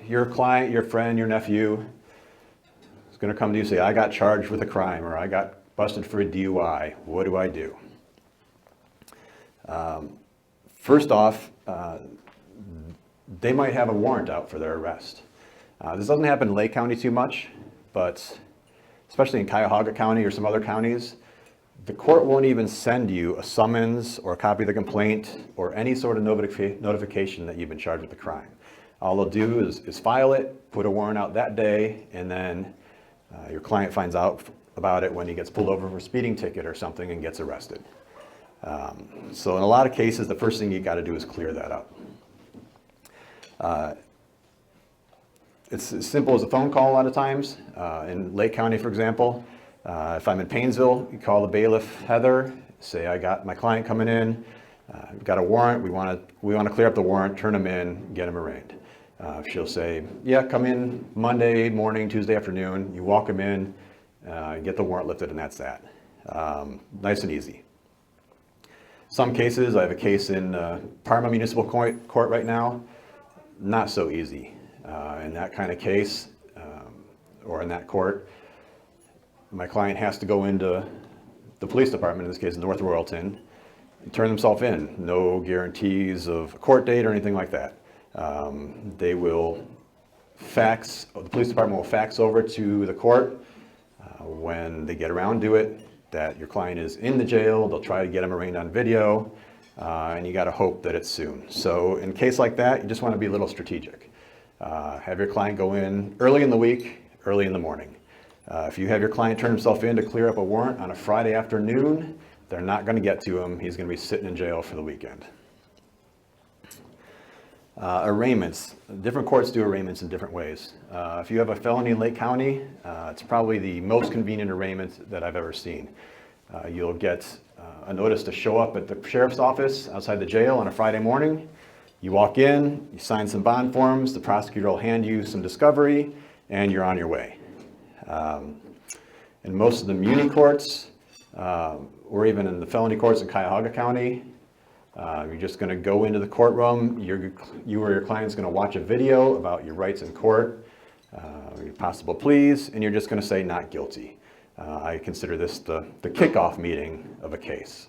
your client, your friend, your nephew is going to come to you and say, I got charged with a crime, or I got busted for a DUI. What do I do? First off, they might have a warrant out for their arrest. This doesn't happen in Lake County too much, but especially in Cuyahoga County or some other counties, the court won't even send you a summons or a copy of the complaint or any sort of notification that you've been charged with a crime. All they'll do is file it, put a warrant out that day, and then your client finds out about it when he gets pulled over for a speeding ticket or something and gets arrested. So in a lot of cases, the first thing you got to do is clear that up. It's as simple as a phone call a lot of times. In Lake County, for example, if I'm in Paynesville, you call the bailiff, Heather, say, I got my client coming in, we've got a warrant, we want to clear up the warrant, turn him in, get him arraigned. She'll say, yeah, come in Monday morning, Tuesday afternoon, you walk him in, get the warrant lifted, and that's that. Nice and easy. Some cases, I have a case in Parma Municipal Court right now, not so easy. In that kind of case, or in that court, my client has to go into the police department, in this case North Royalton, and turn themselves in. No guarantees of a court date or anything like that. They will fax, the police department will fax over to the court when they get around to it that your client is in the jail. They'll try to get him arraigned on video, and you got to hope that it's soon. So in a case like that, you just want to be a little strategic. Have your client go in early in the week, early in the morning. If you have your client turn himself in to clear up a warrant on a Friday afternoon, they're not going to get to him. He's going to be sitting in jail for the weekend. Arraignments. Different courts do arraignments in different ways. If you have a felony in Lake County, it's probably the most convenient arraignment that I've ever seen. You'll get a notice to show up at the sheriff's office outside the jail on a Friday morning. You walk in, you sign some bond forms, the prosecutor will hand you some discovery, and you're on your way. In most of the muni courts, or even in the felony courts in Cuyahoga County, you're just going to go into the courtroom. You or your client's going to watch a video about your rights in court, your possible pleas, and you're just going to say not guilty. I consider this the kickoff meeting of a case.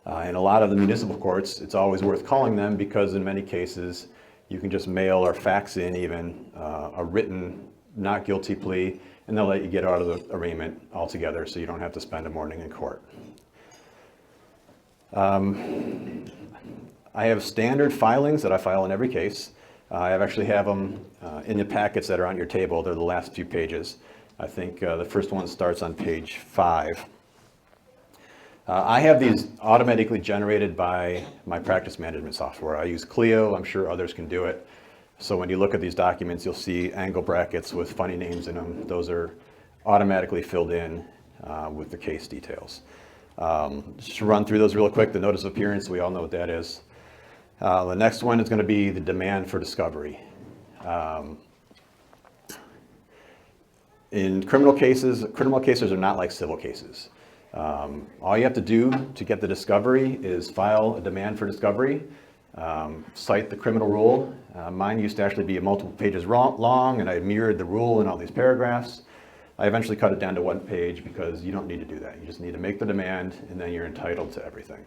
In a lot of the municipal courts, it's always worth calling them because in many cases, you can just mail or fax in even a written not guilty plea, and they'll let you get out of the arraignment altogether so you don't have to spend a morning in court. I have standard filings that I file in every case. I actually have them in the packets that are on your table. They're the last few pages. I think the first one starts on page 5. I have these automatically generated by my practice management software. I use Clio. I'm sure others can do it. So when you look at these documents, you'll see angle brackets with funny names in them. Those are automatically filled in with the case details. Just to run through those real quick, the notice of appearance, we all know what that is. The next one is going to be the demand for discovery. In criminal cases are not like civil cases. All you have to do to get the discovery is file a demand for discovery, cite the criminal rule. Mine used to actually be multiple pages long, and I mirrored the rule in all these paragraphs. I eventually cut it down to 1 page because you don't need to do that. You just need to make the demand, and then you're entitled to everything.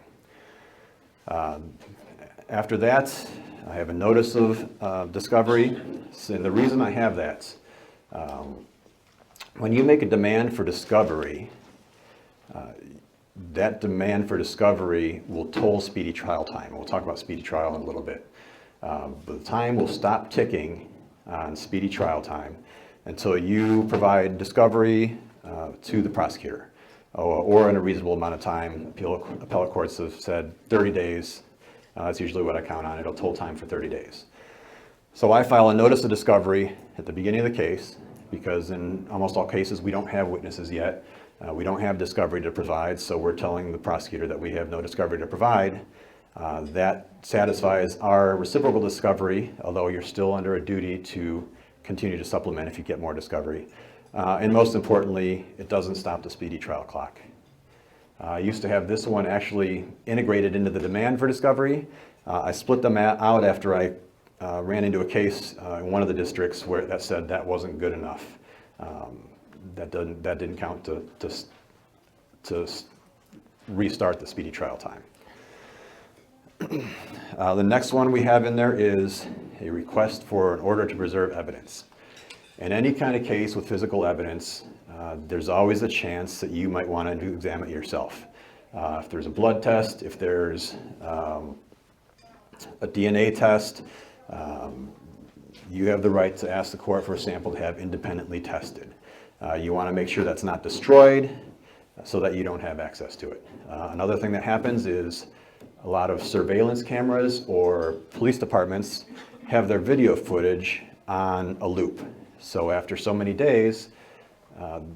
After that, I have a notice of discovery, and the reason I have that, when you make a demand for discovery, that demand for discovery will toll speedy trial time. And we'll talk about speedy trial in a little bit. But the time will stop ticking on speedy trial time until you provide discovery to the prosecutor, or in a reasonable amount of time. Appellate courts have said 30 days. That's usually what I count on. It'll toll time for 30 days. So I file a notice of discovery at the beginning of the case because in almost all cases we don't have witnesses yet. We don't have discovery to provide, so we're telling the prosecutor that we have no discovery to provide. That satisfies our reciprocal discovery, although you're still under a duty to continue to supplement if you get more discovery. And most importantly, it doesn't stop the speedy trial clock. I used to have this one actually integrated into the demand for discovery. I split them out after I ran into a case in one of the districts where that said that wasn't good enough. That didn't count to restart the speedy trial time. The next one we have in there is a request for an order to preserve evidence. In any kind of case with physical evidence, there's always a chance that you might want to examine it yourself. If there's a blood test, if there's a DNA test, you have the right to ask the court for a sample to have independently tested. You want to make sure that's not destroyed so that you don't have access to it. Another thing that happens is a lot of surveillance cameras or police departments have their video footage on a loop. So after so many days,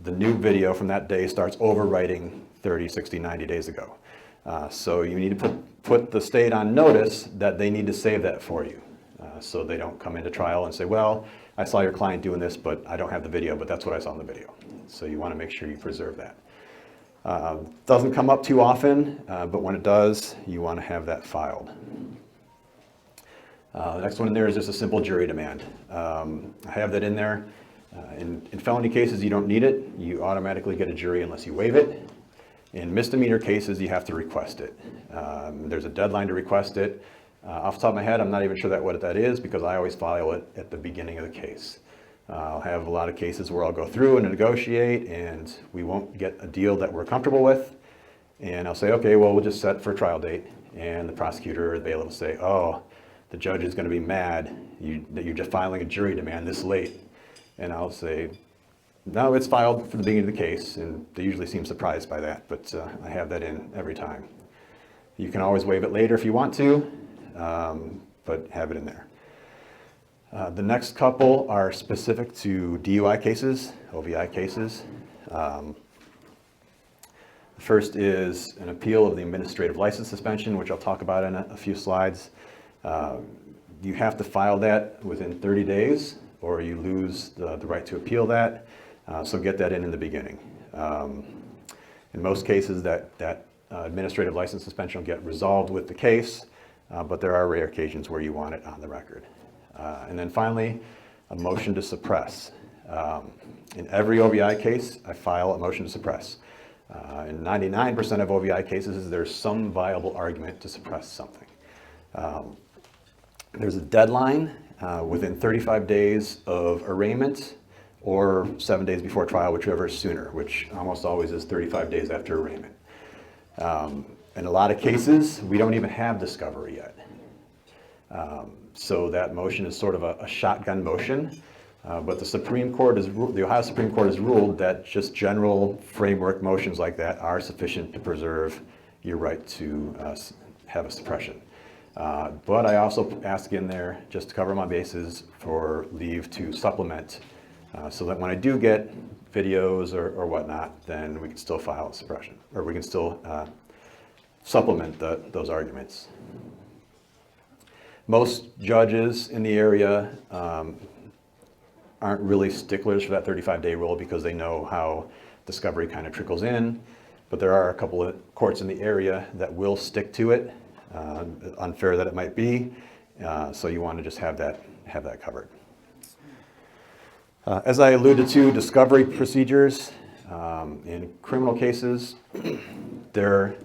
the new video from that day starts overwriting 30, 60, 90 days ago. So you need to put the state on notice that they need to save that for you. So they don't come into trial and say, well, I saw your client doing this, but I don't have the video, but that's what I saw in the video. So you want to make sure you preserve that. Doesn't come up too often, but when it does, you want to have that filed. The next one in there is just a simple jury demand. I have that in there. In felony cases, you don't need it. You automatically get a jury unless you waive it. In misdemeanor cases, you have to request it. There's a deadline to request it. Off the top of my head, I'm not even sure what that is because I always file it at the beginning of the case. I'll have a lot of cases where I'll go through and negotiate and we won't get a deal that we're comfortable with. And I'll say, okay, well, we'll just set for a trial date. And the prosecutor or the bailiff will say, oh, the judge is going to be mad that you're just filing a jury demand this late. And I'll say, no, it's filed for the beginning of the case. And they usually seem surprised by that, but I have that in every time. You can always waive it later if you want to, but have it in there. The next couple are specific to DUI cases, OVI cases. The first is an appeal of the administrative license suspension, which I'll talk about in a few slides. You have to file that within 30 days or you lose the right to appeal that. So get that in the beginning. In most cases, that administrative license suspension will get resolved with the case, but there are rare occasions where you want it on the record. And then finally, a motion to suppress. In every OVI case, I file a motion to suppress. In 99% of OVI cases, there's some viable argument to suppress something. There's a deadline within 35 days of arraignment or 7 days before trial, whichever is sooner, which almost always is 35 days after arraignment. In a lot of cases, we don't even have discovery yet. So that motion is sort of a shotgun motion, but the Ohio Supreme Court has ruled that just general framework motions like that are sufficient to preserve your right to have a suppression. But I also ask in there, just to cover my bases, for leave to supplement, so that when I do get videos or whatnot, then we can still file a suppression, or we can still supplement those arguments. Most judges in the area aren't really sticklers for that 35-day rule because they know how discovery kind of trickles in, but there are a couple of courts in the area that will stick to it, unfair that it might be, so you want to just have that covered. As I alluded to, discovery procedures in criminal cases, there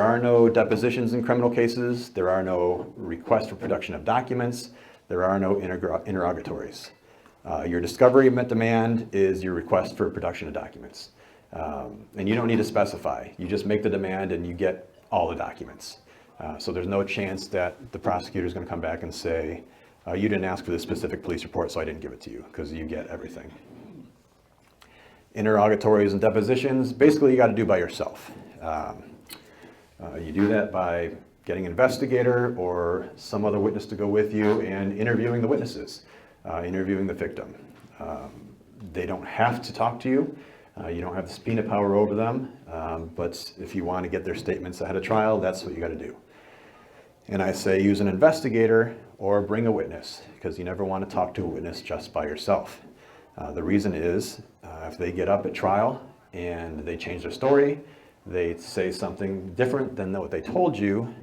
are no depositions in criminal cases, there are no requests for production of documents, there are no interrogatories. Your discovery demand is your request for production of documents. And you don't need to specify, you just make the demand and you get all the documents. So there's no chance that the prosecutor is going to come back and say, you didn't ask for this specific police report, so I didn't give it to you, because you get everything. Interrogatories and depositions, basically you got to do by yourself. You do that by getting an investigator or some other witness to go with you and interviewing the witnesses, interviewing the victim. They don't have to talk to you. You don't have the subpoena power over them, but if you want to get their statements ahead of trial, that's what you got to do. And I say use an investigator or bring a witness, because you never want to talk to a witness just by yourself. The reason is if they get up at trial and they change their story, they say something different than what they told you,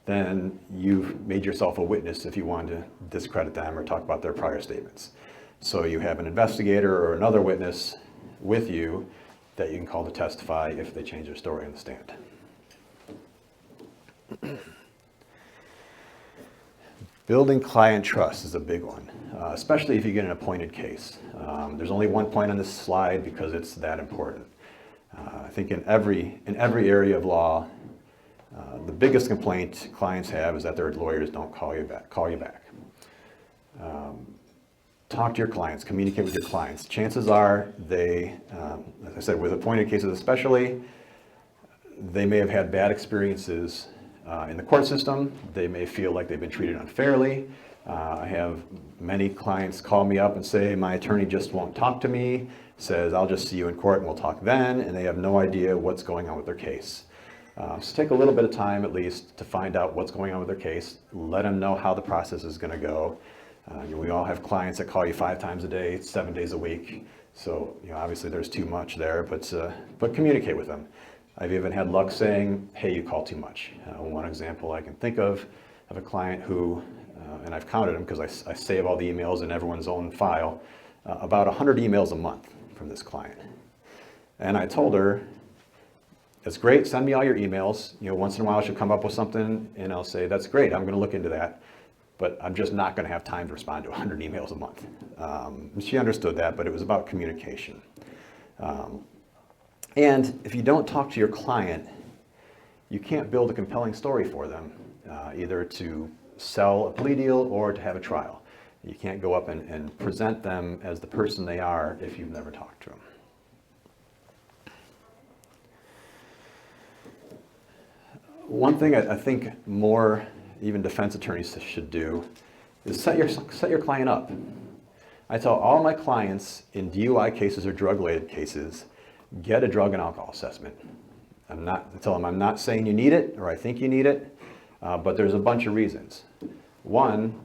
then you've made yourself a witness if you want to discredit them or talk about their prior statements. So you have an investigator or another witness with you that you can call to testify if they change their story on the stand. Building client trust is a big one, especially if you get an appointed case. There's only one point on this slide because it's that important. I think in every area of law, the biggest complaint clients have is that their lawyers don't call you back. Talk to your clients, communicate with your clients. Chances are they, as I said, with appointed cases especially, they may have had bad experiences in the court system. They may feel like they've been treated unfairly. I have many clients call me up and say, my attorney just won't talk to me, says, I'll just see you in court and we'll talk then, and they have no idea what's going on with their case. So take a little bit of time at least to find out what's going on with their case, let them know how the process is going to go. We all have clients that call you 5 times a day, 7 days a week. So obviously there's too much there, but communicate with them. I've even had luck saying, hey, you call too much. One example I can think of a client who, and I've counted them because I save all the emails in everyone's own file, about 100 emails a month from this client. And I told her, that's great, send me all your emails. Once in a while she'll come up with something and I'll say, that's great, I'm going to look into that. But I'm just not going to have time to respond to 100 emails a month. She understood that, but it was about communication. And if you don't talk to your client, you can't build a compelling story for them, either to sell a plea deal or to have a trial. You can't go up and present them as the person they are if you've never talked to them. One thing I think more even defense attorneys should do is set your client up. I tell all my clients in DUI cases or drug-related cases, get a drug and alcohol assessment. I tell them I'm not saying you need it or I think you need it, but there's a bunch of reasons. One,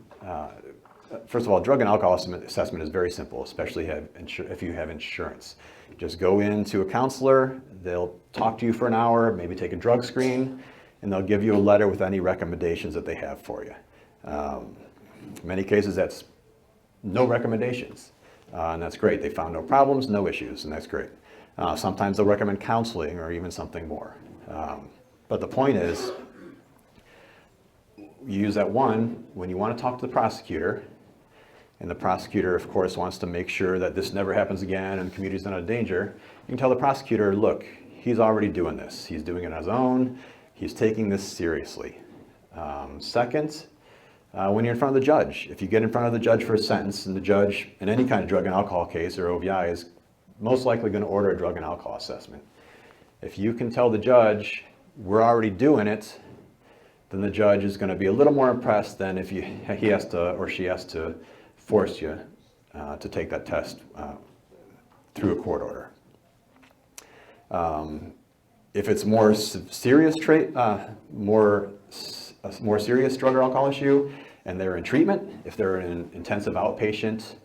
first of all, drug and alcohol assessment is very simple, especially if you have insurance. Just go into a counselor, they'll talk to you for an hour, maybe take a drug screen, and they'll give you a letter with any recommendations that they have for you. In many cases, that's no recommendations, and that's great. They found no problems, no issues, and that's great. Sometimes they'll recommend counseling or even something more. But the point is, you use that one when you want to talk to the prosecutor, and the prosecutor, of course, wants to make sure that this never happens again and the community's not in danger. You can tell the prosecutor, look, he's already doing this. He's doing it on his own. He's taking this seriously. Second, when you're in front of the judge, if you get in front of the judge for a sentence, and the judge in any kind of drug and alcohol case or OVI is most likely going to order a drug and alcohol assessment. If you can tell the judge, we're already doing it, then the judge is going to be a little more impressed than if he has to or she has to force you to take that test through a court order. If it's more serious serious drug or alcohol issue, and they're in treatment, if they're in intensive outpatient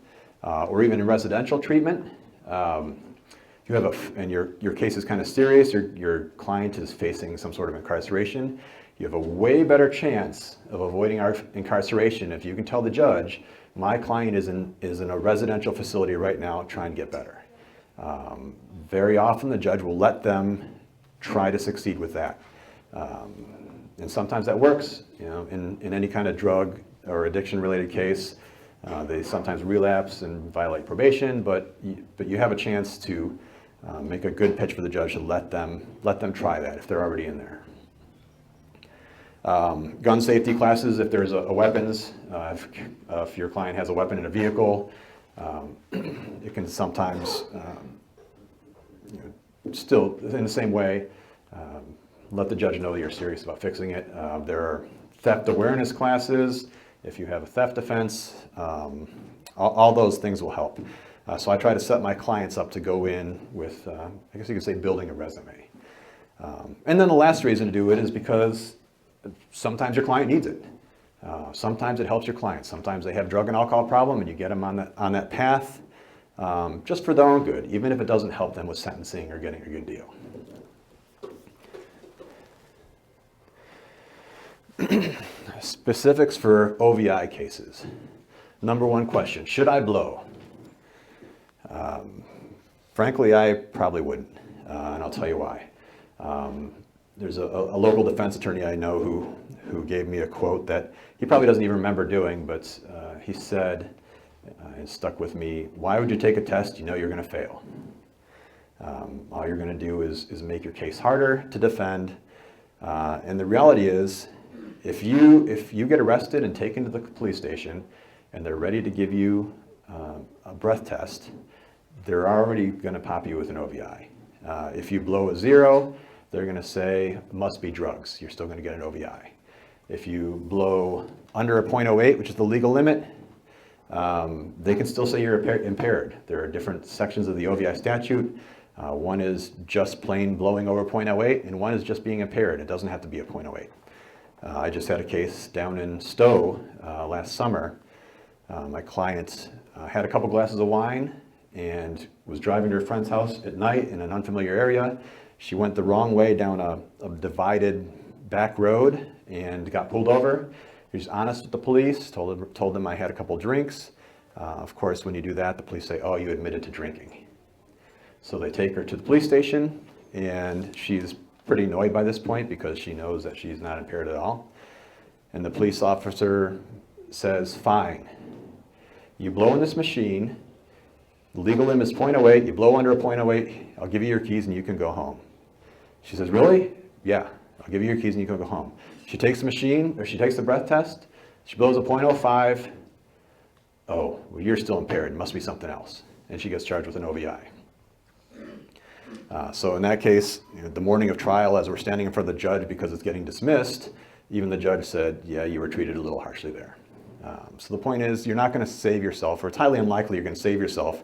or even in residential treatment, you have and your case is kind of serious, your client is facing some sort of incarceration, you have a way better chance of avoiding incarceration if you can tell the judge, my client is in a residential facility right now trying to get better. Very often the judge will let them try to succeed with that. And sometimes that works, in any kind of drug or addiction related case. They sometimes relapse and violate probation, but you have a chance to make a good pitch for the judge to let them try that if they're already in there. Gun safety classes, if there's a weapons, if your client has a weapon in a vehicle, it can sometimes, still in the same way, let the judge know that you're serious about fixing it. There are theft awareness classes. If you have a theft offense, all those things will help. So I try to set my clients up to go in with, I guess you could say, building a resume. And then the last reason to do it is because sometimes your client needs it. Sometimes it helps your client. Sometimes they have drug and alcohol problem and you get them on that path just for their own good, even if it doesn't help them with sentencing or getting a good deal. Specifics for OVI cases. Number one question, should I blow? Frankly, I probably wouldn't, and I'll tell you why. There's a local defense attorney I know who gave me a quote that he probably doesn't even remember doing, but he said, it stuck with me, why would you take a test you know you're going to fail? All you're going to do is make your case harder to defend, and the reality is, if you get arrested and taken to the police station and they're ready to give you a breath test, they're already going to pop you with an OVI. If you blow a 0, they're going to say, must be drugs. You're still going to get an OVI. If you blow under a .08, which is the legal limit, they can still say you're impaired. There are different sections of the OVI statute. One is just plain blowing over .08, and one is just being impaired. It doesn't have to be a .08. I just had a case down in Stowe last summer. My client had a couple glasses of wine and was driving to her friend's house at night in an unfamiliar area. She went the wrong way down a divided back road and got pulled over. He was honest with the police, told them I had a couple drinks. Of course, when you do that, the police say, oh, you admitted to drinking. So they take her to the police station, and she's pretty annoyed by this point because she knows that she's not impaired at all. And the police officer says, fine, you blow in this machine, the legal limit is .08, you blow under a .08, I'll give you your keys and you can go home. She says, really? Yeah, I'll give you your keys and you can go home. She takes the machine, or she takes the breath test, she blows a .05, oh, well, you're still impaired, it must be something else. And she gets charged with an OVI. So in that case, the morning of trial, as we're standing in front of the judge because it's getting dismissed, even the judge said, yeah, you were treated a little harshly there. So the point is, you're not going to save yourself, or it's highly unlikely you're going to save yourself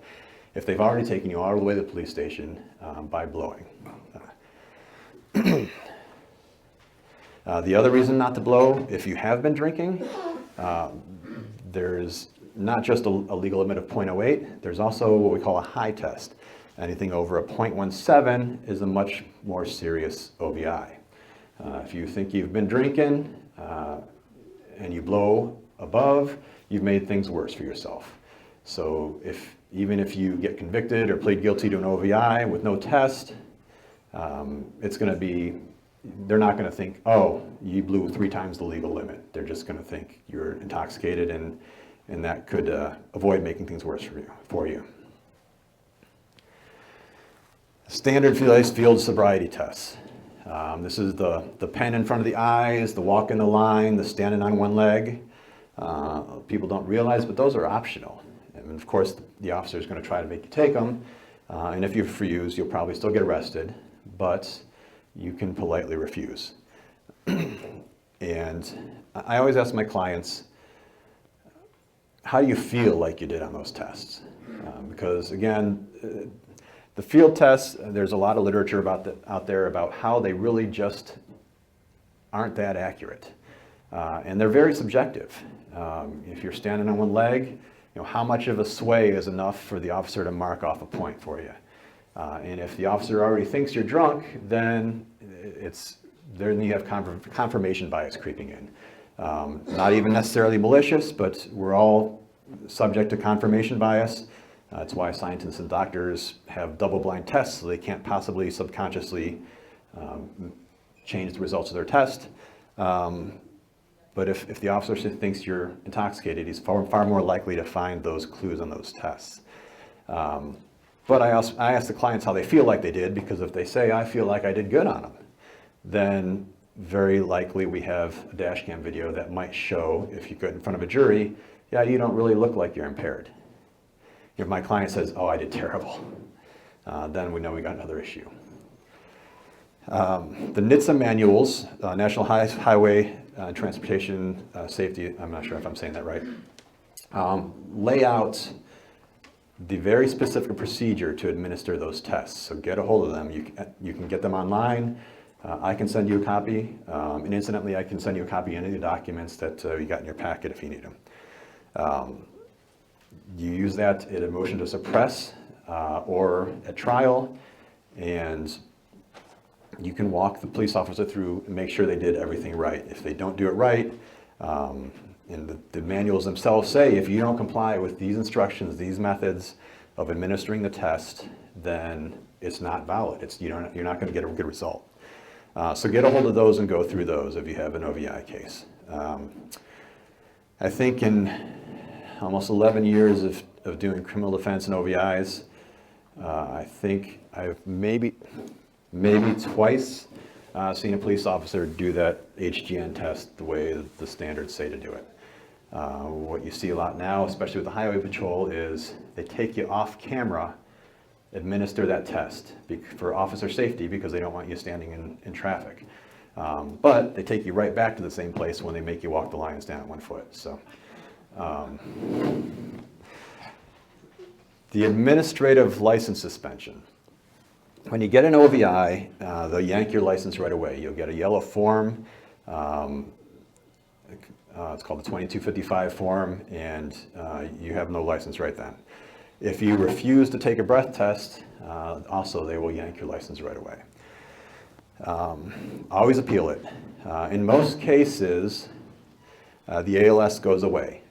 if they've already taken you all the way to the police station by blowing. The other reason not to blow, if you have been drinking, there's not just a legal limit of .08, there's also what we call a high test. Anything over a .17 is a much more serious OVI. If you think you've been drinking and you blow above, you've made things worse for yourself. So even if you get convicted or plead guilty to an OVI with no test, it's going to be, they're not going to think, oh, you blew 3 times the legal limit. They're just going to think you're intoxicated, and that could avoid making things worse for you. Standard field sobriety tests. This is the pen in front of the eyes, the walk in the line, the standing on one leg. People don't realize, but those are optional. And of course, the officer is going to try to make you take them. And if you refuse, you'll probably still get arrested, but you can politely refuse. And I always ask my clients, how do you feel like you did on those tests? Because again, the field tests, there's a lot of literature out there about how they really just aren't that accurate. And they're very subjective. If you're standing on one leg, how much of a sway is enough for the officer to mark off a point for you? And if the officer already thinks you're drunk, then you have confirmation bias creeping in. Not even necessarily malicious, but we're all subject to confirmation bias. That's why scientists and doctors have double-blind tests, so they can't possibly subconsciously change the results of their test. But if the officer thinks you're intoxicated, he's far more likely to find those clues on those tests. But I ask the clients how they feel like they did, because if they say, I feel like I did good on them, then very likely we have a dash cam video that might show, if you get in front of a jury, yeah, you don't really look like you're impaired. If my client says, oh, I did terrible, then we know we got another issue. The NHTSA manuals, National Highway Transportation Safety, I'm not sure if I'm saying that right, lay out the very specific procedure to administer those tests. So get a hold of them. You can get them online. I can send you a copy, and incidentally, I can send you a copy of any of the documents that you got in your packet if you need them. You use that at a motion to suppress or at trial, and you can walk the police officer through and make sure they did everything right. If they don't do it right, and the manuals themselves say if you don't comply with these instructions, these methods of administering the test, then it's not valid. You're not going to get a good result. So get a hold of those and go through those if you have an OVI case. I think in almost 11 years of doing criminal defense and OVIs, I think I've maybe twice seen a police officer do that HGN test the way the standards say to do it. What you see a lot now, especially with the highway patrol, is they take you off camera, administer that test for officer safety because they don't want you standing in traffic. But they take you right back to the same place when they make you walk the lines down 1 foot. So, the administrative license suspension. When you get an OVI, they'll yank your license right away. You'll get a yellow form. It's called the 2255 form, and you have no license right then. If you refuse to take a breath test, also they will yank your license right away. Always appeal it. In most cases, the ALS goes away.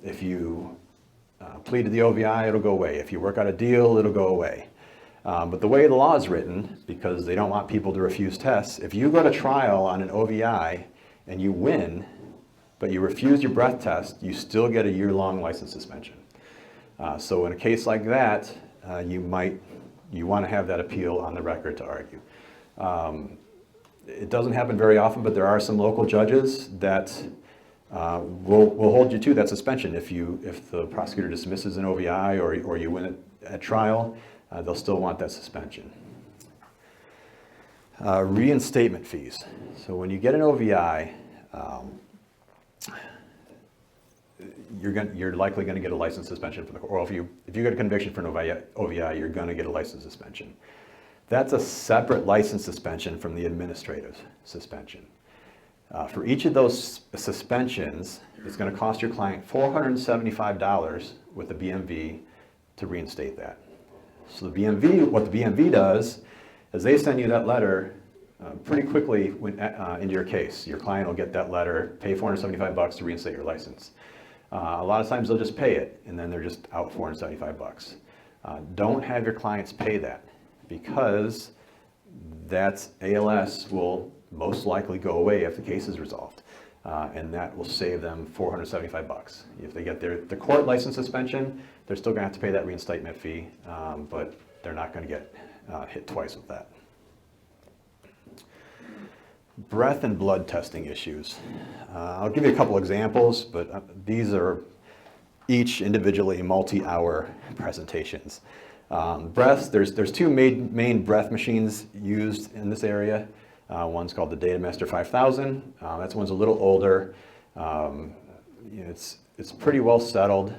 If you pleaded the OVI, it'll go away. If you work out a deal, it'll go away. But the way the law is written, because they don't want people to refuse tests, if you go to trial on an OVI and you win, but you refuse your breath test, you still get a year-long license suspension. So in a case like that, you want to have that appeal on the record to argue. It doesn't happen very often, but there are some local judges that will hold you to that suspension. If the prosecutor dismisses an OVI or you win it at trial, they'll still want that suspension. Reinstatement fees. So when you get an OVI, you're likely going to get a license suspension from the court. Or if you get a conviction for an OVI, you're going to get a license suspension. That's a separate license suspension from the administrative suspension. For each of those suspensions, it's going to cost your client $475 with the BMV to reinstate that. So what the BMV does is they send you that letter pretty quickly into your case. Your client will get that letter, pay $475 to reinstate your license. A lot of times they'll just pay it, and then they're just out $475. Don't have your clients pay that, because that ALS will most likely go away if the case is resolved, and that will save them $475. If they get the court license suspension, they're still going to have to pay that reinstatement fee, but they're not going to get hit twice with that. Breath and blood testing issues. I'll give you a couple examples, but these are each individually multi-hour presentations. Breaths, there's two main breath machines used in this area. One's called the Datamaster 5000. That one's a little older. It's pretty well settled.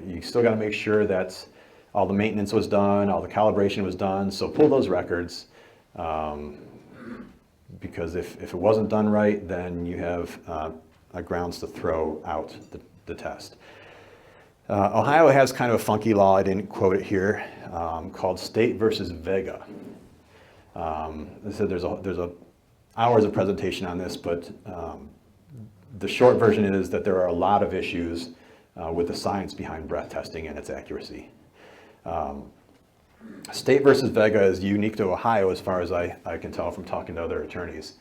You still got to make sure that all the maintenance was done, all the calibration was done. So pull those records, because if it wasn't done right, then you have grounds to throw out the test. Ohio has kind of a funky law, I didn't quote it here, called State versus Vega. So there's hours of presentation on this, but the short version is that there are a lot of issues with the science behind breath testing and its accuracy. State versus Vega is unique to Ohio as far as I can tell from talking to other attorneys.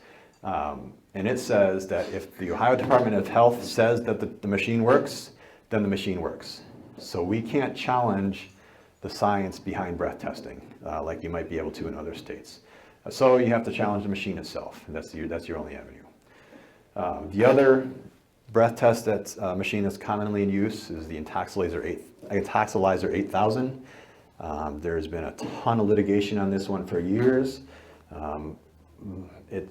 And it says that if the Ohio Department of Health says that the machine works, then the machine works. So we can't challenge the science behind breath testing like you might be able to in other states. So you have to challenge the machine itself, and that's your only avenue. The other breath test machine that's commonly in use is the Intoxilyzer 8000. There's been a ton of litigation on this one for years. A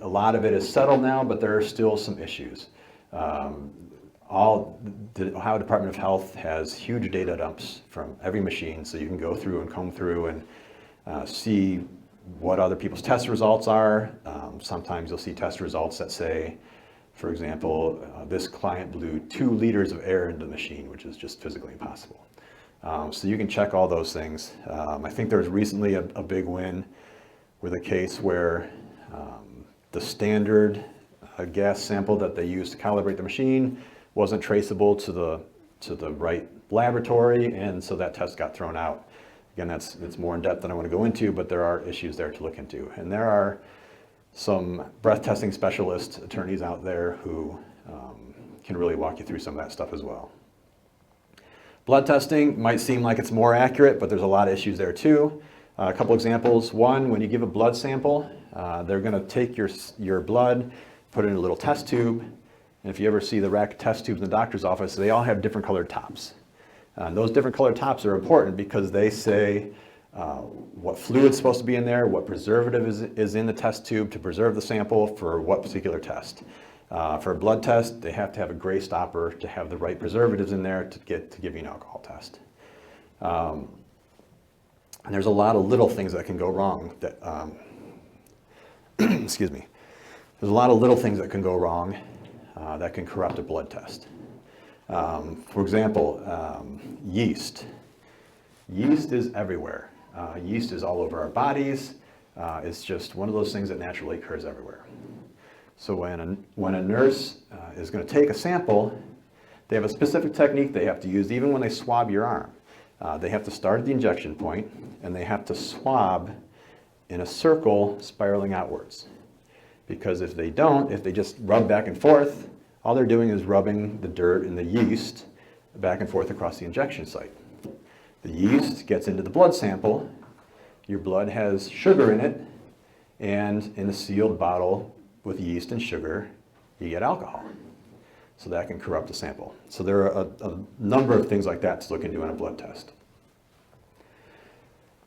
lot of it is settled now, but there are still some issues. The Ohio Department of Health has huge data dumps from every machine, so you can go through and comb through and see what other people's test results are. Sometimes you'll see test results that say, for example, this client blew 2 liters of air into the machine, which is just physically impossible. So you can check all those things. I think there was recently a big win with a case where the standard gas sample that they used to calibrate the machine wasn't traceable to the right laboratory, and so that test got thrown out. Again, it's more in depth than I want to go into, but there are issues there to look into. And there are some breath testing specialist attorneys out there who can really walk you through some of that stuff as well. Blood testing might seem like it's more accurate, but there's a lot of issues there too. A couple examples. One, when you give a blood sample, they're going to take your blood, put it in a little test tube. And if you ever see the rack of test tubes in the doctor's office, they all have different colored tops. And those different colored tops are important because they say what fluid's supposed to be in there, what preservative is in the test tube to preserve the sample for what particular test. For a blood test, they have to have a gray stopper to have the right preservatives in there to give you an alcohol test. And there's a lot of little things that can go wrong. Excuse me. There's a lot of little things that can go wrong that can corrupt a blood test. For example, yeast. Yeast is everywhere. Yeast is all over our bodies. It's just one of those things that naturally occurs everywhere. So when a nurse is going to take a sample, they have a specific technique they have to use even when they swab your arm. They have to start at the injection point, and they have to swab in a circle spiraling outwards. Because if they don't, if they just rub back and forth, all they're doing is rubbing the dirt and the yeast back and forth across the injection site. The yeast gets into the blood sample, your blood has sugar in it, and in a sealed bottle with yeast and sugar, you get alcohol. So that can corrupt the sample. So there are a number of things like that to look into in a blood test.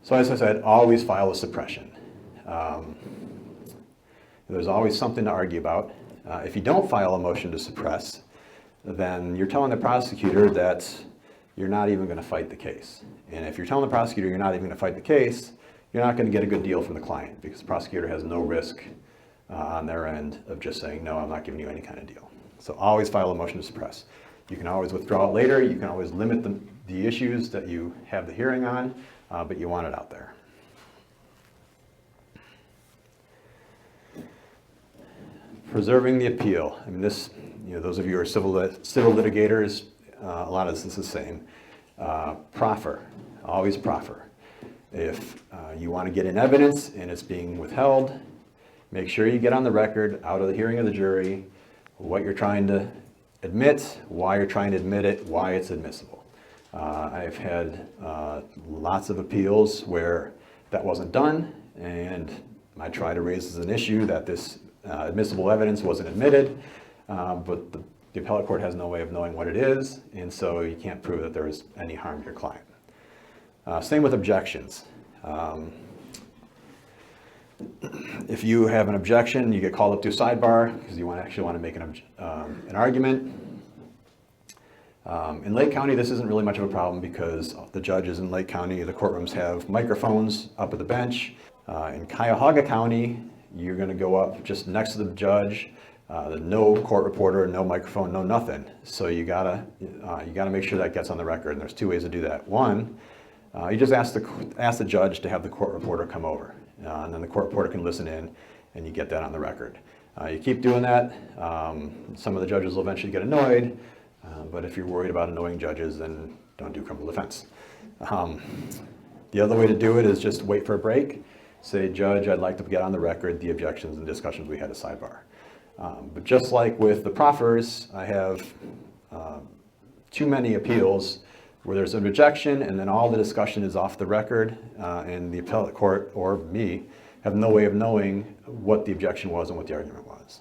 So as I said, always file a suppression. There's always something to argue about. If you don't file a motion to suppress, then you're telling the prosecutor that you're not even going to fight the case. And if you're telling the prosecutor you're not even going to fight the case, you're not going to get a good deal from the client because the prosecutor has no risk on their end of just saying, no, I'm not giving you any kind of deal. So always file a motion to suppress. You can always withdraw it later. You can always limit the issues that you have the hearing on, but you want it out there. Preserving the appeal. I mean, this, those of you who are civil litigators, a lot of this is the same. Proffer, always proffer. If you want to get in evidence and it's being withheld, make sure you get on the record out of the hearing of the jury what you're trying to admit, why you're trying to admit it, why it's admissible. I've had lots of appeals where that wasn't done, and I try to raise as an issue that this admissible evidence wasn't admitted, but the appellate court has no way of knowing what it is, and so you can't prove that there was any harm to your client. Same with objections. If you have an objection, you get called up to a sidebar because you actually want to make an argument. In Lake County, this isn't really much of a problem because the judges in Lake County, the courtrooms have microphones up at the bench. In Cuyahoga County, you're going to go up just next to the judge. No court reporter, no microphone, no nothing. So you gotta make sure that gets on the record. And there's two ways to do that. One, you just ask the judge to have the court reporter come over, and then the court reporter can listen in, and you get that on the record. You keep doing that. Some of the judges will eventually get annoyed, but if you're worried about annoying judges, then don't do criminal defense. The other way to do it is just wait for a break. Say, Judge, I'd like to get on the record the objections and discussions we had at sidebar. But just like with the proffers, I have too many appeals where there's an objection and then all the discussion is off the record, and the appellate court or me have no way of knowing what the objection was and what the argument was.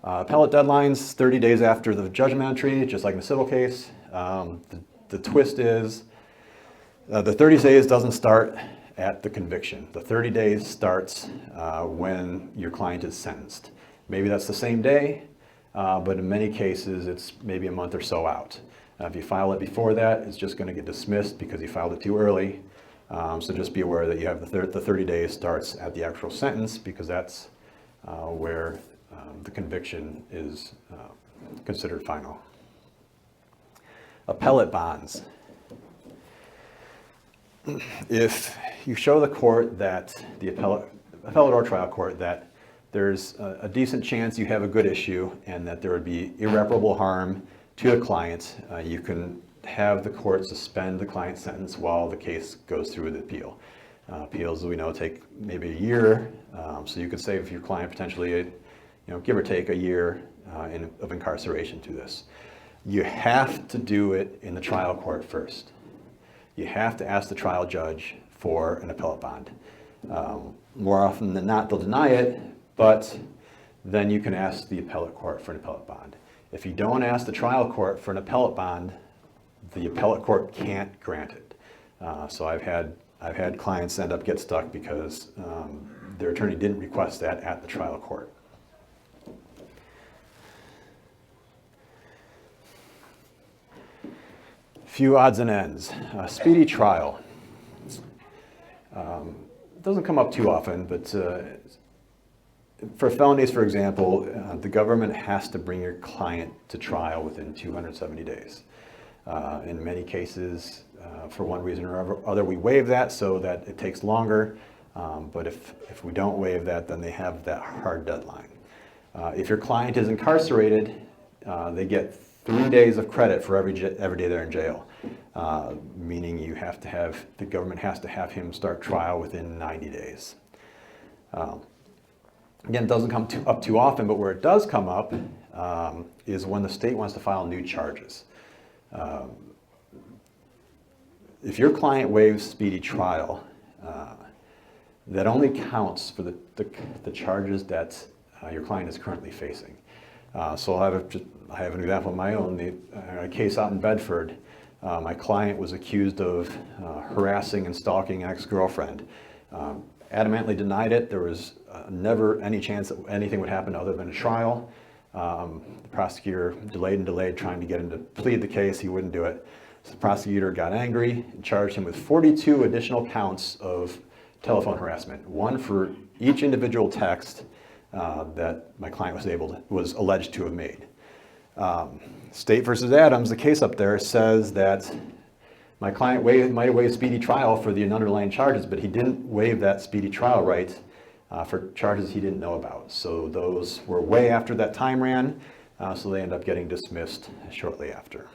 Appellate deadlines, 30 days after the judgment entry, just like in a civil case. The twist is the 30 days doesn't start at the conviction. The 30 days starts when your client is sentenced. Maybe that's the same day, but in many cases it's maybe a month or so out. If you file it before that, it's just going to get dismissed because you filed it too early. So just be aware that you have the 30 days starts at the actual sentence because that's where the conviction is considered final. Appellate bonds. if you show the court that the appellate or trial court that there's a decent chance you have a good issue and that there would be irreparable harm to the client, you can have the court suspend the client's sentence while the case goes through the appeal. Appeals, as we know, take maybe a year, so you could save your client potentially, give or take a year of incarceration to this. You have to do it in the trial court first. You have to ask the trial judge for an appellate bond. More often than not, they'll deny it, but then you can ask the appellate court for an appellate bond. If you don't ask the trial court for an appellate bond, the appellate court can't grant it. So I've had clients end up get stuck because their attorney didn't request that at the trial court. Few odds and ends. Speedy trial. It doesn't come up too often, but for felonies, for example, the government has to bring your client to trial within 270 days. In many cases, for one reason or other, we waive that so that it takes longer. But if we don't waive that, then they have that hard deadline. If your client is incarcerated, they get 3 days of credit for every day they're in jail, meaning the government has to have him start trial within 90 days. Again, it doesn't come up too often, but where it does come up is when the state wants to file new charges. If your client waives speedy trial, that only counts for the charges that your client is currently facing. So I have an example of my own. A case out in Bedford, my client was accused of harassing and stalking an ex-girlfriend. Adamantly denied it. There was never any chance that anything would happen other than a trial. The prosecutor delayed and delayed, trying to get him to plead the case. He wouldn't do it. So the prosecutor got angry and charged him with 42 additional counts of telephone harassment, one for each individual text that my client was alleged to have made. State versus Adams, the case up there, says that my client might have waived speedy trial for the underlying charges, but he didn't waive that speedy trial right for charges he didn't know about. So those were way after that time ran, so they end up getting dismissed shortly after.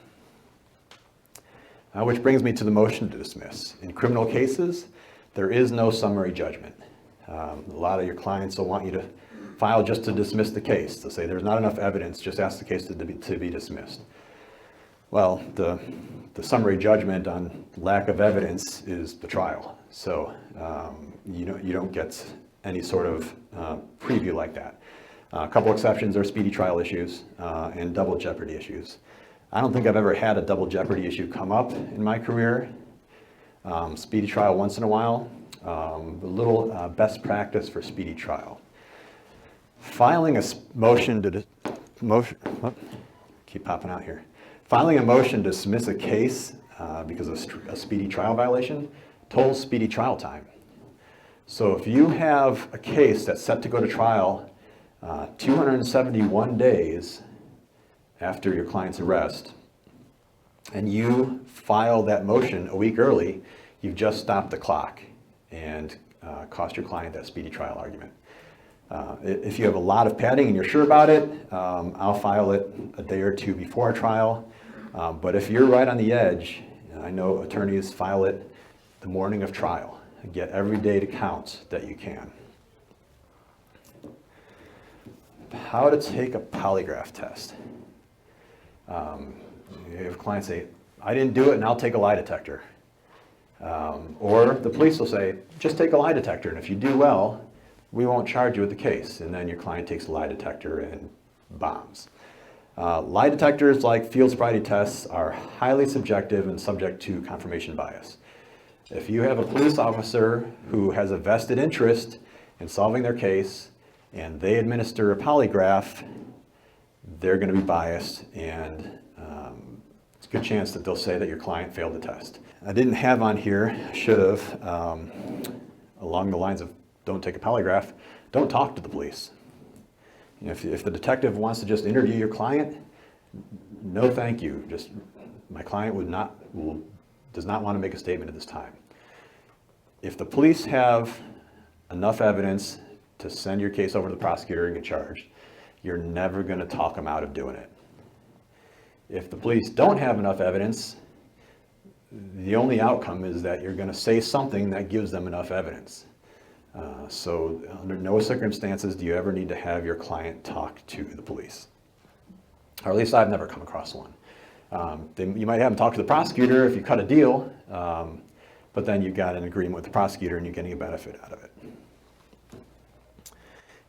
Which brings me to the motion to dismiss. In criminal cases, there is no summary judgment. A lot of your clients will want you to file just to dismiss the case. They'll say there's not enough evidence, just ask the case to be dismissed. Well, the summary judgment on lack of evidence is the trial. So you don't get any sort of preview like that. A couple exceptions are speedy trial issues and double jeopardy issues. I don't think I've ever had a double jeopardy issue come up in my career. Speedy trial once in a while. A little best practice for speedy trial. Filing a motion to dismiss a case because of a speedy trial violation tolls speedy trial time. So if you have a case that's set to go to trial 271 days after your client's arrest, and you file that motion a week early, you've just stopped the clock and cost your client that speedy trial argument. If you have a lot of padding and you're sure about it, I'll file it a day or two before trial. But if you're right on the edge, I know attorneys file it the morning of trial. Get every day to count that you can. How to take a polygraph test. You have clients say, I didn't do it and I'll take a lie detector. Or the police will say, just take a lie detector, and if you do well, we won't charge you with the case. And then your client takes a lie detector and bombs. Lie detectors, like field sobriety tests, are highly subjective and subject to confirmation bias. If you have a police officer who has a vested interest in solving their case and they administer a polygraph, they're going to be biased, and it's a good chance that they'll say that your client failed the test. I didn't have on here, I should have, along the lines of don't take a polygraph, don't talk to the police. If the detective wants to just interview your client, no thank you. My client does not want to make a statement at this time. If the police have enough evidence to send your case over to the prosecutor and get charged, you're never going to talk them out of doing it. If the police don't have enough evidence, the only outcome is that you're going to say something that gives them enough evidence. So under no circumstances do you ever need to have your client talk to the police. Or at least I've never come across one. You might have them talk to the prosecutor if you cut a deal, but then you've got an agreement with the prosecutor and you're getting a benefit out of it.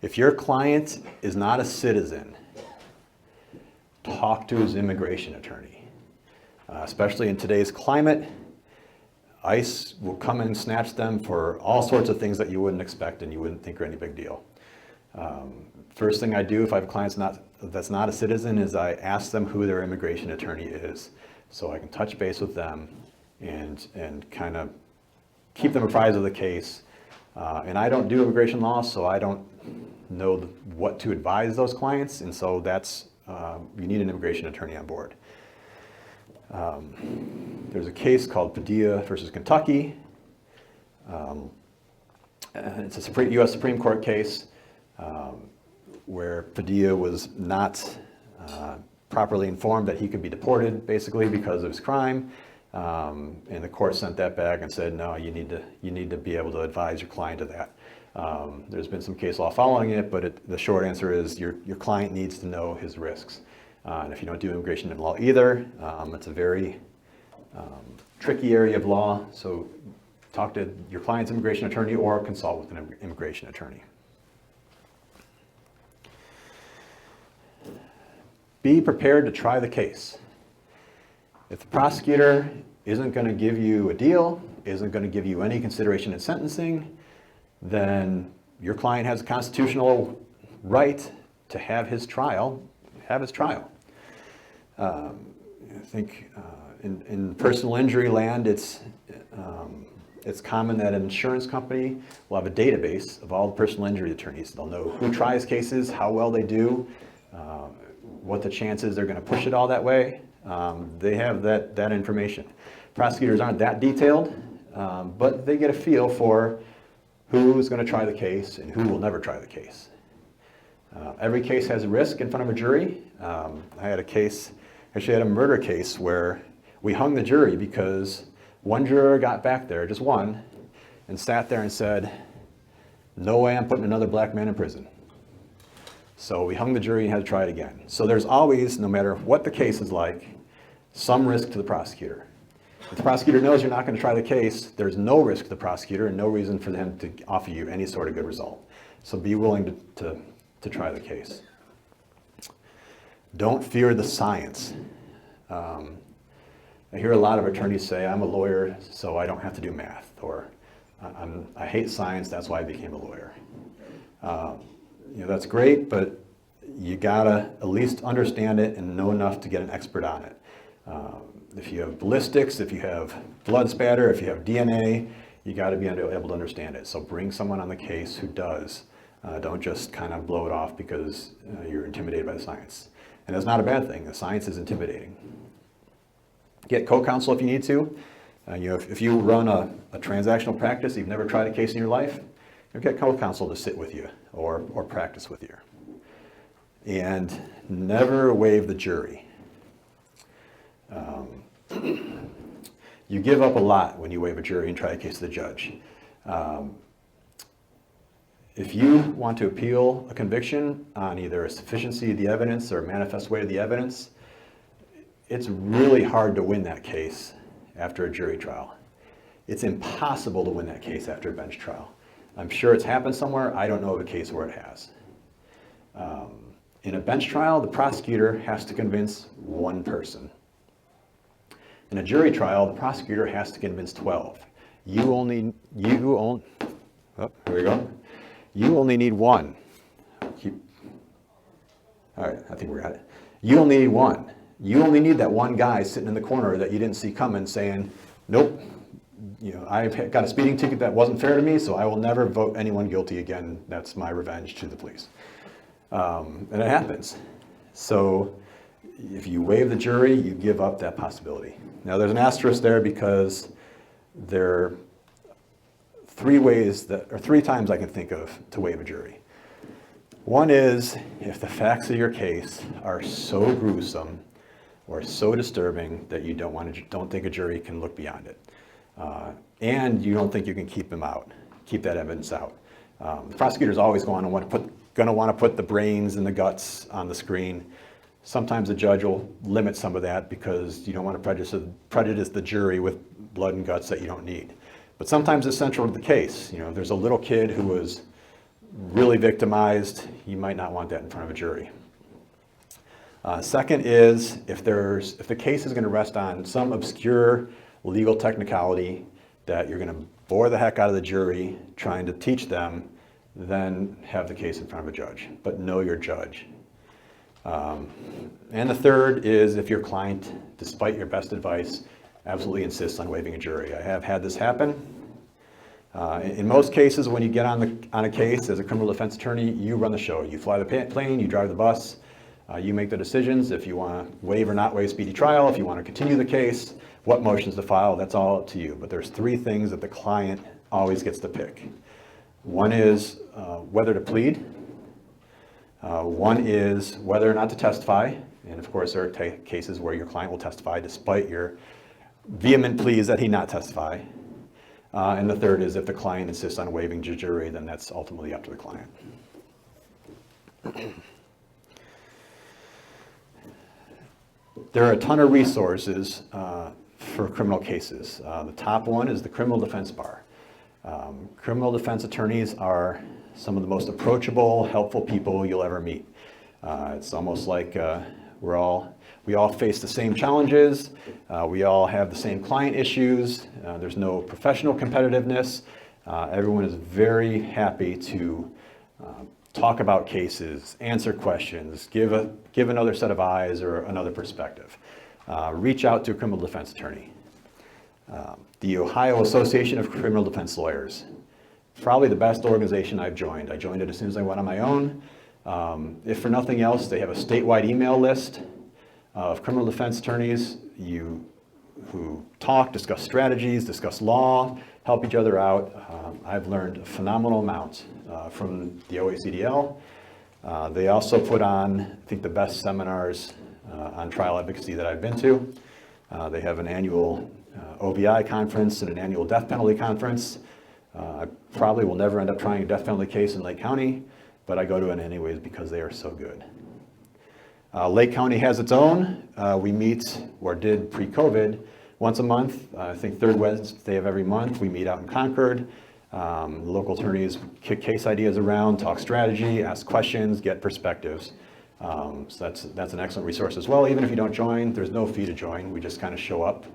If your client is not a citizen, talk to his immigration attorney. Especially in today's climate, ICE will come and snatch them for all sorts of things that you wouldn't expect and you wouldn't think are any big deal. First thing I do if I have a client that's not a citizen is I ask them who their immigration attorney is, so I can touch base with them and kind of keep them apprised of the case. And I don't do immigration law, so I don't know what to advise those clients, and so that's you need an immigration attorney on board. There's a case called Padilla versus Kentucky. And it's a U.S. Supreme Court case where Padilla was not properly informed that he could be deported, basically because of his crime. And the court sent that back and said, no, you need to be able to advise your client of that. There's been some case law following it, but the short answer is your client needs to know his risks. And if you don't do immigration law either, it's a very tricky area of law, so talk to your client's immigration attorney or consult with an immigration attorney. Be prepared to try the case. If the prosecutor isn't going to give you a deal, isn't going to give you any consideration in sentencing, then your client has a constitutional right to have his trial. I think in personal injury land, it's common that an insurance company will have a database of all the personal injury attorneys. They'll know who tries cases, how well they do, what the chances they're going to push it all that way. They have that information. Prosecutors aren't that detailed, but they get a feel for who's going to try the case and who will never try the case. Every case has a risk in front of a jury. I had a murder case where we hung the jury because one juror got back there, just one, and sat there and said, no way I'm putting another black man in prison. So we hung the jury and had to try it again. So there's always, no matter what the case is like, some risk to the prosecutor. If the prosecutor knows you're not going to try the case, there's no risk to the prosecutor and no reason for them to offer you any sort of good result. So be willing to try the case. Don't fear the science. I hear a lot of attorneys say, I'm a lawyer, so I don't have to do math, or I hate science, that's why I became a lawyer. That's great, but you gotta at least understand it and know enough to get an expert on it. If you have ballistics, if you have blood spatter, if you have DNA, you gotta be able to understand it. So bring someone on the case who does. Don't just kind of blow it off because you're intimidated by the science. And that's not a bad thing. The science is intimidating. Get co-counsel if you need to. If you run a transactional practice, you've never tried a case in your life, get co-counsel to sit with you or practice with you. And never waive the jury. You give up a lot when you waive a jury and try a case to the judge. If you want to appeal a conviction on either a sufficiency of the evidence or a manifest way of the evidence, it's really hard to win that case after a jury trial. It's impossible to win that case after a bench trial. I'm sure it's happened somewhere. I don't know of a case where it has. In a bench trial, the prosecutor has to convince one person. In a jury trial, the prosecutor has to convince 12. You only need one. All right, I think we got it. You only need one. You only need that one guy sitting in the corner that you didn't see coming saying, nope, I've got a speeding ticket that wasn't fair to me, so I will never vote anyone guilty again. That's my revenge to the police. And it happens. So if you waive the jury, you give up that possibility. Now there's an asterisk there because three times I can think of to waive a jury. One is if the facts of your case are so gruesome or so disturbing that you don't think a jury can look beyond it, and you don't think you can keep that evidence out. The prosecutor is always going to want to put the brains and the guts on the screen. Sometimes the judge will limit some of that because you don't want to prejudice the jury with blood and guts that you don't need. But sometimes it's central to the case. If there's a little kid who was really victimized, you might not want that in front of a jury. Second is if the case is going to rest on some obscure legal technicality that you're going to bore the heck out of the jury trying to teach them, then have the case in front of a judge, but know your judge. And the third is if your client, despite your best advice, absolutely insists on waiving a jury. I have had this happen. In most cases, when you get on a case as a criminal defense attorney, you run the show. You fly the plane, you drive the bus, you make the decisions if you want to waive or not waive speedy trial, if you want to continue the case, what motions to file, that's all up to you. But there's three things that the client always gets to pick. One is whether to plead. One is whether or not to testify. And of course, there are cases where your client will testify despite your vehement pleas that he not testify. And the third is if the client insists on waiving the jury, then that's ultimately up to the client. There are a ton of resources for criminal cases. The top one is the criminal defense bar. Criminal defense attorneys are some of the most approachable, helpful people you'll ever meet. It's almost like we all face the same challenges. We all have the same client issues. There's no professional competitiveness. Everyone is very happy to talk about cases, answer questions, give another set of eyes or another perspective. Reach out to a criminal defense attorney. The Ohio Association of Criminal Defense Lawyers, probably the best organization I've joined. I joined it as soon as I went on my own. If for nothing else, they have a statewide email list of criminal defense attorneys who talk, discuss strategies, discuss law, help each other out. I've learned a phenomenal amount from the OACDL. They also put on, I think, the best seminars on trial advocacy that I've been to. They have an annual OVI conference and an annual death penalty conference. I probably will never end up trying a death penalty case in Lake County, but I go to it anyways because they are so good. Lake County has its own. We meet, or did pre-COVID, once a month. I think third Wednesday of every month. We meet out in Concord. Local attorneys kick case ideas around, talk strategy, ask questions, get perspectives. So that's an excellent resource as well. Even if you don't join, there's no fee to join. We just kind of show up,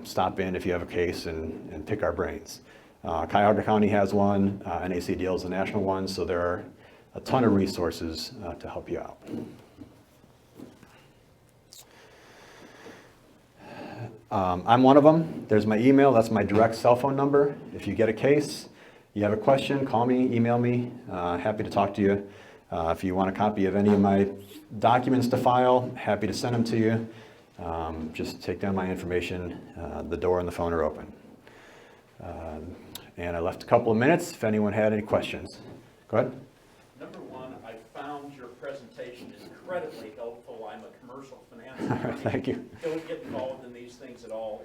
stop in if you have a case, and pick our brains. Cuyahoga County has one, NACDL is the national one, so there are a ton of resources to help you out. I'm one of them. There's my email, that's my direct cell phone number. If you get a case, you have a question, call me, email me, happy to talk to you. If you want a copy of any of my documents to file, happy to send them to you. Just take down my information, the door and the phone are open. And I left a couple of minutes if anyone had any questions. Go ahead. Number one, I found your presentation incredibly helpful. I'm a commercial finance. Thank you. Don't get involved in these things at all.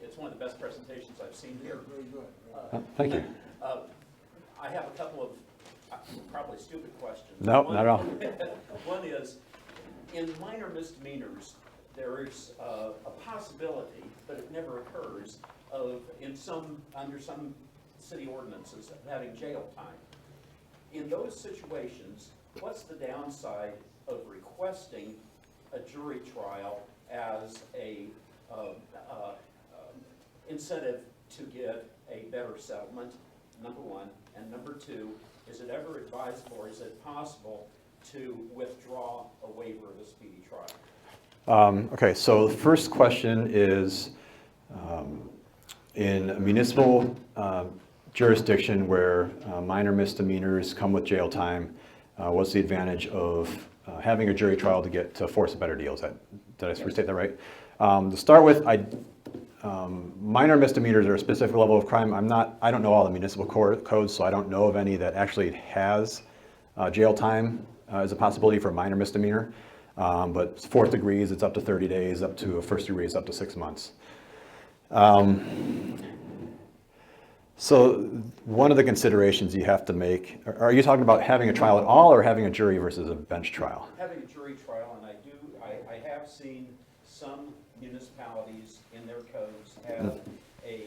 It's one of the best presentations I've seen here. Very good. Thank you. I have a couple of probably stupid questions. No, not at all. One is, in minor misdemeanors, there is a possibility, but it never occurs, of under some city ordinances of having jail time. In those situations, what's the downside of requesting a jury trial as a incentive to get a better settlement, number one? And number two, is it ever advisable or is it possible to withdraw a waiver of a speedy trial? Okay, so the first question is, in a municipal jurisdiction where minor misdemeanors come with jail time, what's the advantage of having a jury trial to force a better deal? Did I restate that right? To start with, minor misdemeanors are a specific level of crime. I don't know all the municipal codes, so I don't know of any that actually has jail time as a possibility for a minor misdemeanor. But fourth degrees, it's up to 30 days, up to a first degree, it's up to 6 months. So one of the considerations you have to make, are you talking about having a trial at all or having a jury versus a bench trial? Having a jury trial, and I have seen some municipalities in their codes have a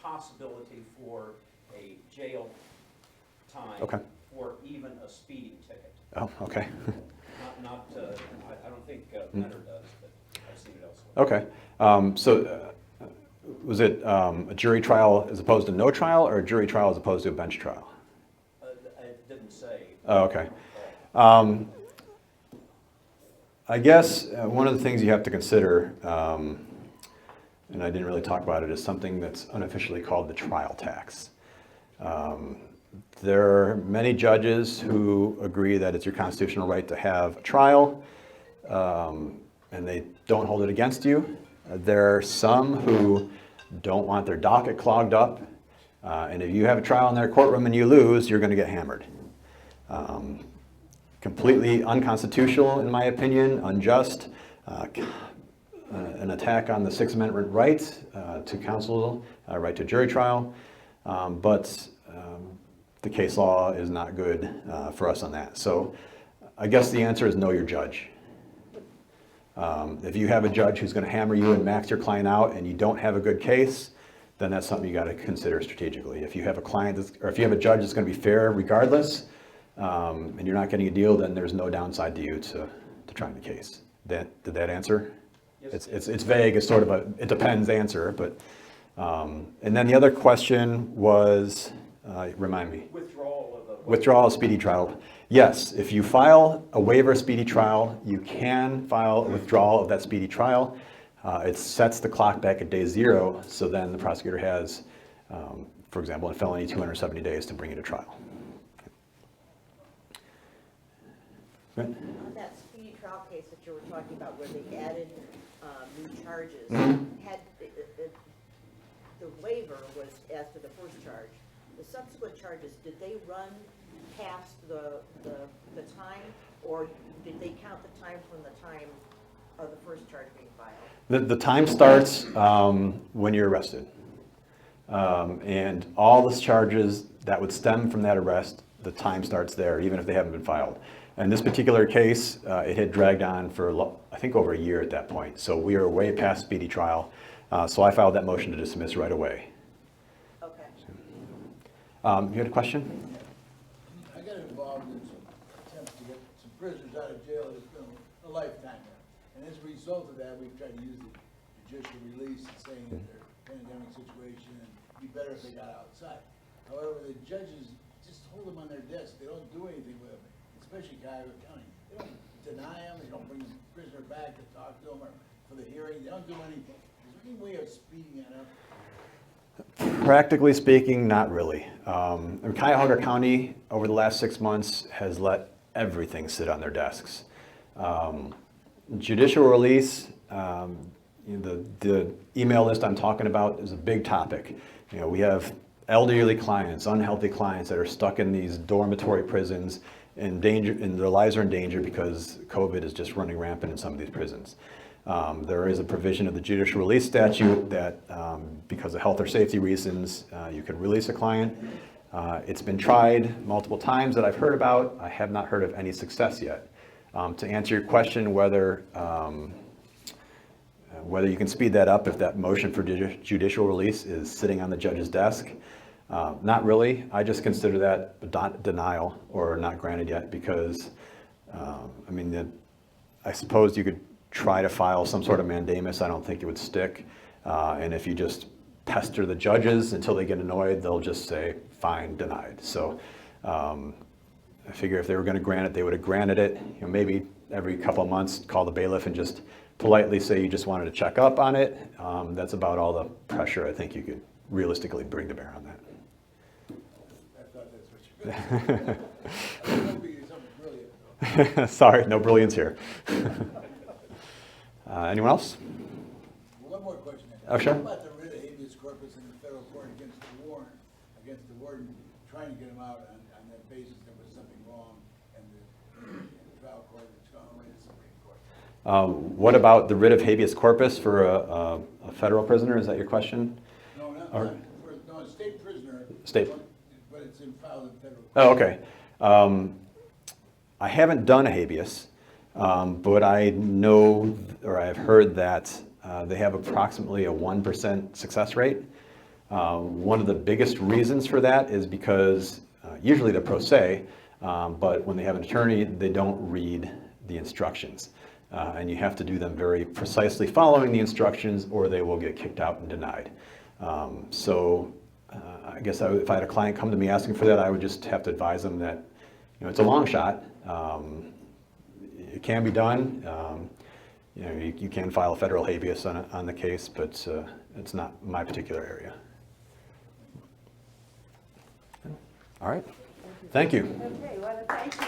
possibility for a jail time Okay. for even a speeding ticket. Oh, okay. I don't think Bangerter does, but I've seen it elsewhere. Okay. So was it a jury trial as opposed to no trial or a jury trial as opposed to a bench trial? It didn't say. Oh, okay. I guess one of the things you have to consider, and I didn't really talk about it, is something that's unofficially called the trial tax. There are many judges who agree that it's your constitutional right to have a trial, and they don't hold it against you. There are some who don't want their docket clogged up, and if you have a trial in their courtroom and you lose, you're going to get hammered. Completely unconstitutional, in my opinion, unjust, an attack on the Sixth Amendment right to counsel, right to jury trial, but the case law is not good for us on that. So I guess the answer is know your judge. If you have a judge who's going to hammer you and max your client out and you don't have a good case, then that's something you got to consider strategically. If you have a client or if you have a judge that's going to be fair regardless, and you're not getting a deal, then there's no downside to you to trying the case. Did that answer? Yes. It's vague. It's sort of a it depends answer, but and then the other question was remind me. Withdrawal of speedy trial. Yes, if you file a waiver of speedy trial, you can file a withdrawal of that speedy trial. It sets the clock back at day 0, so then the prosecutor has, for example, in a felony, 270 days to bring you to trial. Right. On that speedy trial case that you were talking about where they added new charges, had the waiver was as to the first charge. The subsequent charges, did they run past the time, or did they count the time from the time of the first charge being filed? The time starts when you're arrested. And all the charges that would stem from that arrest, the time starts there, even if they haven't been filed. In this particular case, it had dragged on for, I think, over a year at that point. So we were way past speedy trial. So I filed that motion to dismiss right away. Okay. You had a question? I got involved in some attempts to get some prisoners out of jail that's been a lifetime now. And as a result of that, we've tried to use the judicial release and saying that they're in a pandemic situation and it'd be better if they got outside. However, the judges just hold them on their desk. They don't do anything with them, especially Cuyahoga County. They don't deny them, they don't bring the prisoner back to talk to them or for the hearing. They don't do anything. Is there any way of speeding that up? Practically speaking, not really. Cuyahoga County, over the last 6 months, has let everything sit on their desks. Judicial release, the email list I'm talking about is a big topic. We have elderly clients, unhealthy clients that are stuck in these dormitory prisons in danger, and their lives are in danger because COVID is just running rampant in some of these prisons. There is a provision of the judicial release statute that because of health or safety reasons, you can release a client. It's been tried multiple times that I've heard about. I have not heard of any success yet. To answer your question, whether you can speed that up if that motion for judicial release is sitting on the judge's desk, not really. I just consider that a denial or not granted yet because, I suppose you could try to file some sort of mandamus. I don't think it would stick. And if you just pester the judges until they get annoyed, they'll just say, fine, denied. So I figure if they were going to grant it, they would have granted it. Maybe every couple of months, call the bailiff and just politely say you just wanted to check up on it. That's about all the pressure I think you could realistically bring to bear on that. I thought that's what you meant. I was hoping you'd something brilliant, though. Sorry, no brilliance here. Anyone else? One Oh, sure. What about the writ of habeas corpus in the federal court against the warden, trying to get him out on that basis there was something wrong, and the trial court has gone away to the Supreme Court? What about the writ of habeas corpus for a federal prisoner? Is that your question? No, Or- no, a state prisoner. State. But it's in filed in federal court. Oh, okay. I haven't done a habeas, but I know, or I've heard that they have approximately a 1% success rate. One of the biggest reasons for that is because usually they're pro se, but when they have an attorney, they don't read the instructions. And you have to do them very precisely following the instructions, or they will get kicked out and denied. I guess if I had a client come to me asking for that, I would just have to advise them that, it's a long shot. It can be done. You can file a federal habeas on the case, but it's not my particular area. All right. Thank you. Okay, well, thank you.